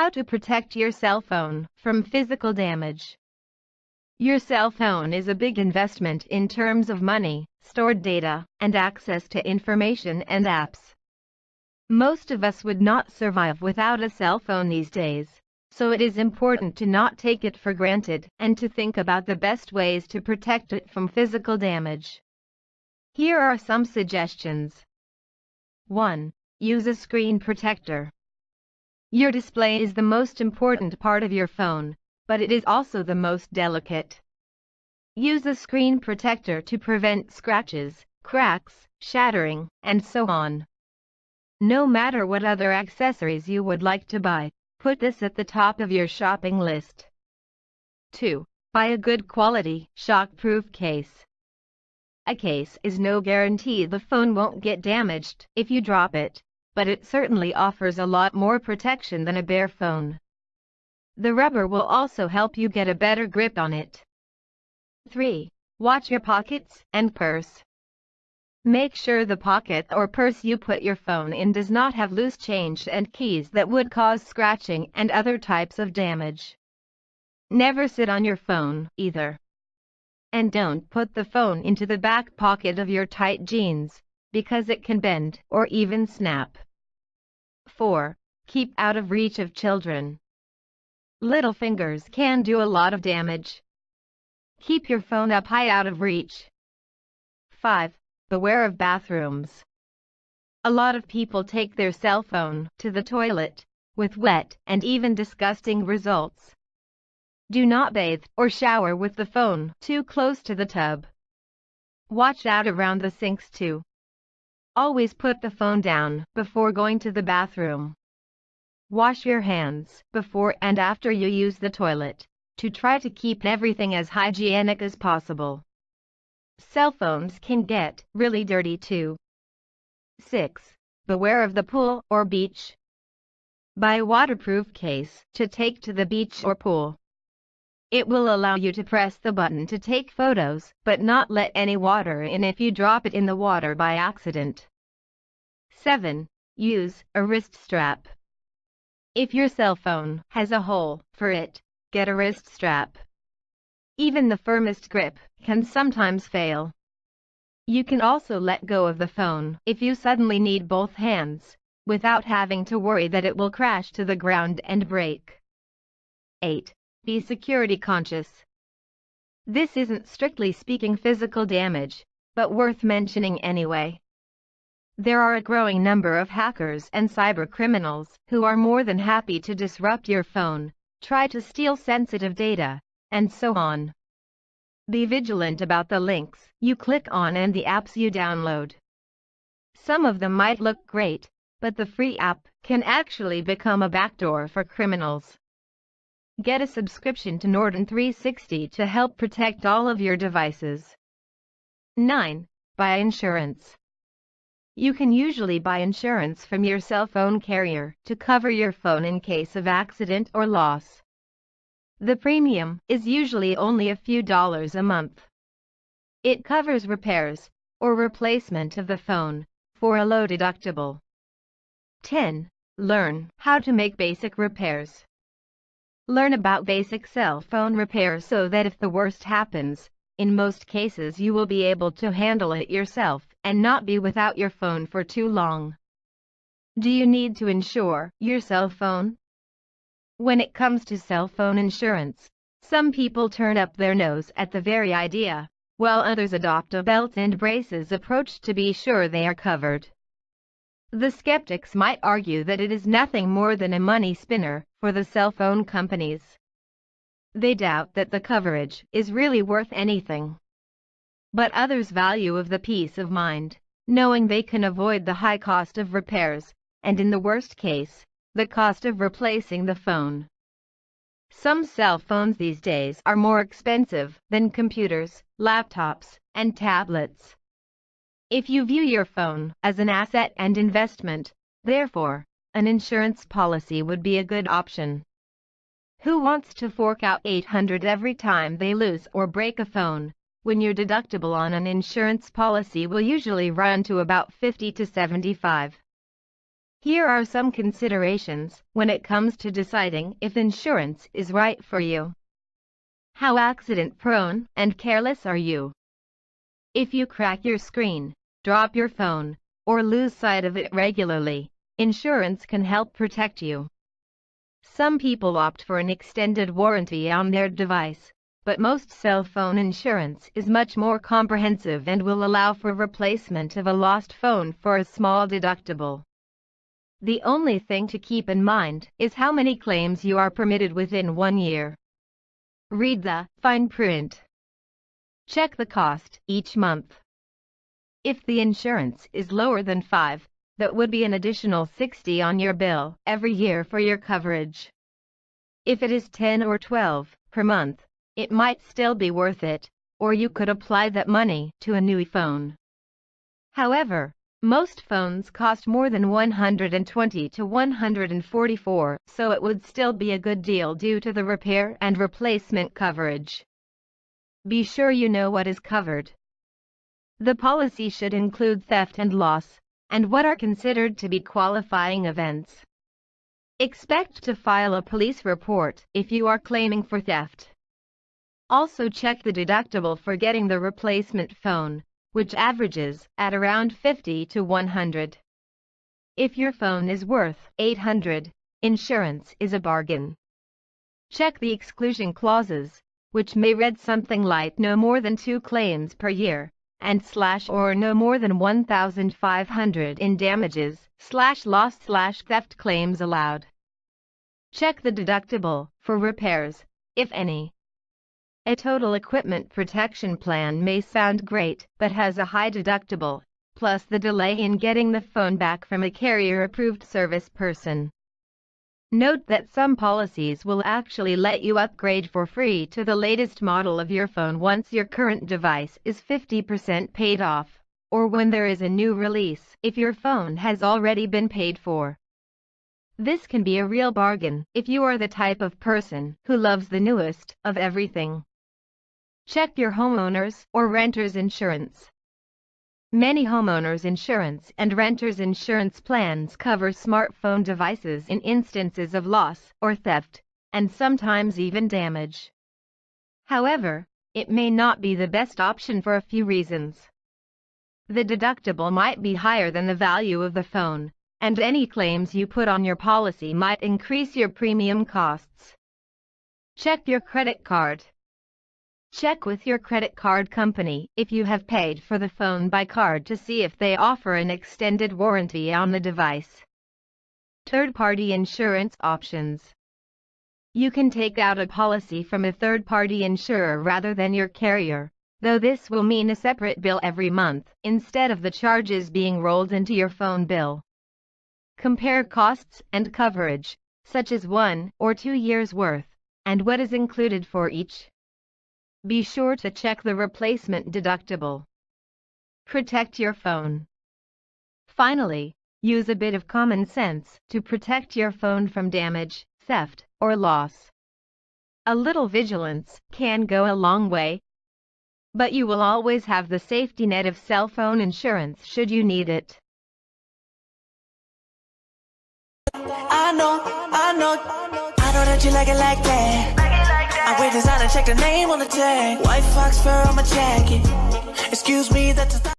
How to protect your cell phone from physical damage. Your cell phone is a big investment in terms of money, stored data, and access to information and apps. Most of us would not survive without a cell phone these days, so it is important to not take it for granted and to think about the best ways to protect it from physical damage. Here are some suggestions. 1. Use a screen protector. Your display is the most important part of your phone, but it is also the most delicate. Use a screen protector to prevent scratches, cracks, shattering, and so on. No matter what other accessories you would like to buy, put this at the top of your shopping list. 2. Buy a good quality, shock-proof case. A case is no guarantee the phone won't get damaged if you drop it, but it certainly offers a lot more protection than a bare phone. The rubber will also help you get a better grip on it. 3. Watch your pockets and purse. Make sure the pocket or purse you put your phone in does not have loose change and keys that would cause scratching and other types of damage. Never sit on your phone, either. And don't put the phone into the back pocket of your tight jeans, because it can bend or even snap. 4. Keep out of reach of children. Little fingers can do a lot of damage. Keep your phone up high out of reach. 5. Beware of bathrooms. A lot of people take their cell phone to the toilet, with wet and even disgusting results. Do not bathe or shower with the phone too close to the tub. Watch out around the sinks too. Always put the phone down before going to the bathroom. Wash your hands before and after you use the toilet, to try to keep everything as hygienic as possible. Cell phones can get really dirty too. 6. Beware of the pool or beach. Buy a waterproof case to take to the beach or pool. It will allow you to press the button to take photos, but not let any water in if you drop it in the water by accident. 7. Use a wrist strap. If your cell phone has a hole for it, get a wrist strap. Even the firmest grip can sometimes fail. You can also let go of the phone if you suddenly need both hands, without having to worry that it will crash to the ground and break. 8. Be security conscious. This isn't strictly speaking physical damage, but worth mentioning anyway. There are a growing number of hackers and cyber criminals who are more than happy to disrupt your phone, try to steal sensitive data, and so on. Be vigilant about the links you click on and the apps you download. Some of them might look great, but the free app can actually become a backdoor for criminals. Get a subscription to Norton 360 to help protect all of your devices. 9. Buy insurance. You can usually buy insurance from your cell phone carrier to cover your phone in case of accident or loss. The premium is usually only a few dollars a month. It covers repairs or replacement of the phone for a low deductible. 10. Learn how to make basic repairs. Learn about basic cell phone repair so that if the worst happens, in most cases you will be able to handle it yourself and not be without your phone for too long. Do you need to insure your cell phone? When it comes to cell phone insurance, some people turn up their nose at the very idea, while others adopt a belt and braces approach to be sure they are covered. The skeptics might argue that it is nothing more than a money spinner for the cell phone companies. They doubt that the coverage is really worth anything. But others value of the peace of mind, knowing they can avoid the high cost of repairs, and in the worst case, the cost of replacing the phone. Some cell phones these days are more expensive than computers, laptops, and tablets. If you view your phone as an asset and investment, therefore, an insurance policy would be a good option. Who wants to fork out $800 every time they lose or break a phone, when your deductible on an insurance policy will usually run to about $50 to $75? Here are some considerations when it comes to deciding if insurance is right for you. How accident-prone and careless are you? If you crack your screen, drop your phone, or lose sight of it regularly, insurance can help protect you. Some people opt for an extended warranty on their device, but most cell phone insurance is much more comprehensive and will allow for replacement of a lost phone for a small deductible. The only thing to keep in mind is how many claims you are permitted within 1 year. Read the fine print. Check the cost each month. If the insurance is lower than 5, that would be an additional $60 on your bill every year for your coverage. If it is 10 or 12 per month, it might still be worth it, or you could apply that money to a new phone. However, most phones cost more than $120 to $144, so it would still be a good deal due to the repair and replacement coverage. Be sure you know what is covered. The policy should include theft and loss, and what are considered to be qualifying events. Expect to file a police report if you are claiming for theft. Also check the deductible for getting the replacement phone, which averages at around $50 to $100. If your phone is worth $800, insurance is a bargain. Check the exclusion clauses, which may read something like no more than 2 claims per year, and / or no more than $1,500 in damages / loss / theft claims allowed. Check the deductible for repairs, if any. A total equipment protection plan may sound great, but has a high deductible, plus the delay in getting the phone back from a carrier-approved service person. Note that some policies will actually let you upgrade for free to the latest model of your phone once your current device is 50% paid off, or when there is a new release if your phone has already been paid for. This can be a real bargain if you are the type of person who loves the newest of everything. Check your homeowners or renters insurance. Many homeowners insurance and renters insurance plans cover smartphone devices in instances of loss or theft, and sometimes even damage. However, it may not be the best option for a few reasons. The deductible might be higher than the value of the phone, and any claims you put on your policy might increase your premium costs. Check your credit card. Check with your credit card company if you have paid for the phone by card to see if they offer an extended warranty on the device. Third-party insurance options. You can take out a policy from a third-party insurer rather than your carrier, though this will mean a separate bill every month instead of the charges being rolled into your phone bill. Compare costs and coverage, such as 1 or 2 years' worth, and what is included for each. Be sure to check the replacement deductible. Protect your phone. Finally, use a bit of common sense to protect your phone from damage, theft, or loss. A little vigilance can go a long way, but you will always have the safety net of cell phone insurance should you need it. I know that you like it like that. I wear designer, check the name on the tag. White fox fur on my jacket. Excuse me, that's a